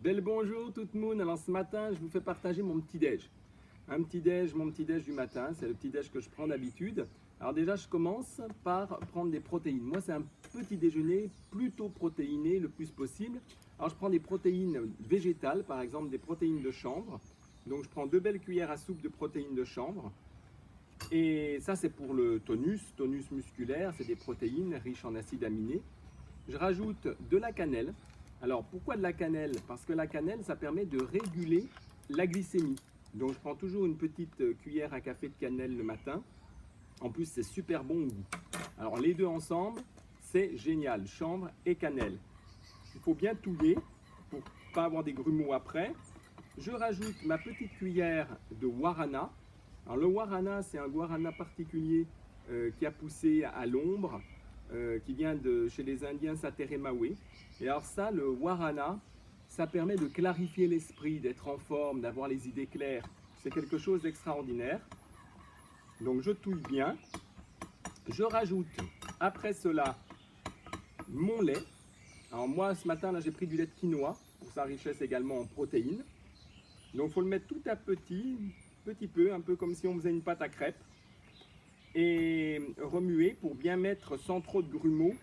Bel bonjour tout le monde. Alors ce matin, je vous fais partager mon petit-déj. Mon petit-déj du matin, c'est le petit-déj que je prends d'habitude. Alors déjà, je commence par prendre des protéines. Moi, c'est un petit déjeuner plutôt protéiné le plus possible. Alors je prends des protéines végétales, par exemple des protéines de chanvre. Donc je prends 2 belles cuillères à soupe de protéines de chanvre. Et ça, c'est pour le tonus musculaire, c'est des protéines riches en acides aminés. Je rajoute de la cannelle. Alors pourquoi de la cannelle? Parce que la cannelle, ça permet de réguler la glycémie. Donc je prends toujours une petite cuillère à café de cannelle le matin. En plus, c'est super bon au goût. Alors les deux ensemble, c'est génial, chanvre et cannelle. Il faut bien touiller pour ne pas avoir des grumeaux après. Je rajoute ma petite cuillère de guarana. Alors le guarana, c'est un guarana particulier qui a poussé à l'ombre, qui vient de chez les Indiens Sateremawe. Et alors ça, le guarana, ça permet de clarifier l'esprit, d'être en forme, d'avoir les idées claires. C'est quelque chose d'extraordinaire. Donc je touille bien. Je rajoute après cela mon lait. Alors moi ce matin là j'ai pris du lait de quinoa pour sa richesse également en protéines. Donc il faut le mettre tout à petit peu, un peu comme si on faisait une pâte à crêpes. Et remuer pour bien mettre sans trop de grumeaux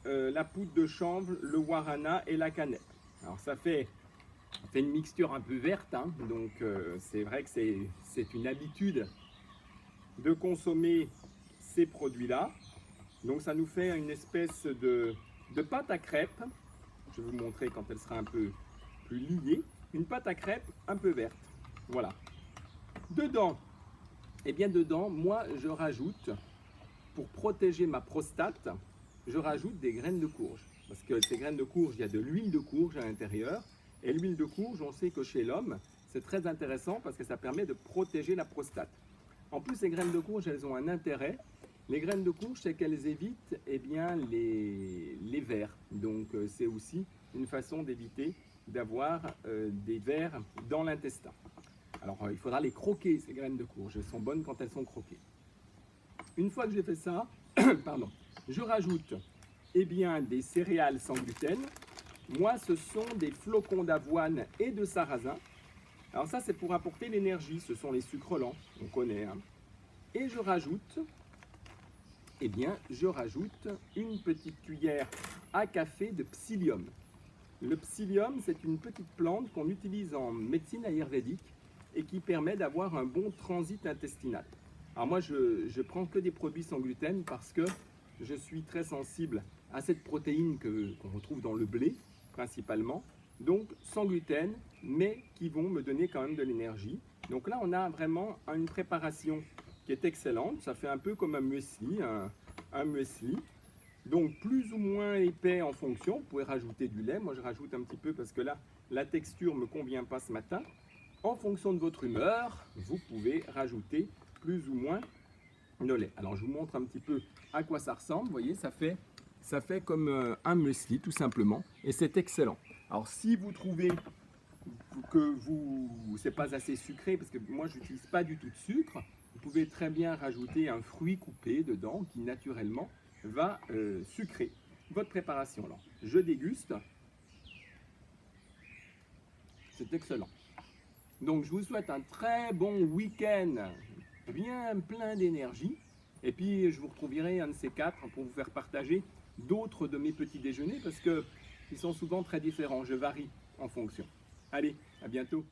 la poudre de chanvre, le guarana et la cannelle. Alors ça fait une mixture un peu verte, hein, donc c'est vrai que c'est une habitude de consommer ces produits-là. Donc ça nous fait une espèce de pâte à crêpes. Je vais vous montrer quand elle sera un peu plus liée. Une pâte à crêpes un peu verte. Voilà. Dedans, eh bien dedans, moi je rajoute, pour protéger ma prostate, je rajoute des graines de courge. Parce que ces graines de courge, il y a de l'huile de courge à l'intérieur. Et l'huile de courge, on sait que chez l'homme, c'est très intéressant parce que ça permet de protéger la prostate. En plus, ces graines de courge, elles ont un intérêt. Les graines de courge, c'est qu'elles évitent bien, les vers. Donc, c'est aussi une façon d'éviter d'avoir des vers dans l'intestin. Alors, il faudra les croquer, ces graines de courge. Elles sont bonnes quand elles sont croquées. Une fois que j'ai fait ça, pardon, je rajoute des céréales sans gluten. Moi, ce sont des flocons d'avoine et de sarrasin. Alors ça, c'est pour apporter l'énergie. Ce sont les sucres lents, on connaît. Hein. Et je rajoute, une petite cuillère à café de psyllium. Le psyllium, c'est une petite plante qu'on utilise en médecine ayurvédique et qui permet d'avoir un bon transit intestinal. Alors moi, je prends que des produits sans gluten parce que je suis très sensible à cette protéine qu'on retrouve dans le blé, principalement. Donc sans gluten, mais qui vont me donner quand même de l'énergie. Donc là, on a vraiment une préparation qui est excellente. Ça fait un peu comme un muesli, un muesli. Donc plus ou moins épais en fonction. Vous pouvez rajouter du lait. Moi, je rajoute un petit peu parce que là, la texture ne me convient pas ce matin. En fonction de votre humeur, vous pouvez rajouter plus ou moins de lait. Alors, je vous montre un petit peu à quoi ça ressemble. Vous voyez, ça fait comme un muesli, tout simplement. Et c'est excellent. Alors, si vous trouvez que c'est pas assez sucré, parce que moi, je n'utilise pas du tout de sucre, vous pouvez très bien rajouter un fruit coupé dedans qui, naturellement, va sucrer votre préparation. Alors, je déguste. C'est excellent. Donc, je vous souhaite un très bon week-end, bien plein d'énergie. Et puis, je vous retrouverai un de ces quatre pour vous faire partager d'autres de mes petits déjeuners parce qu'ils sont souvent très différents. Je varie en fonction. Allez, à bientôt.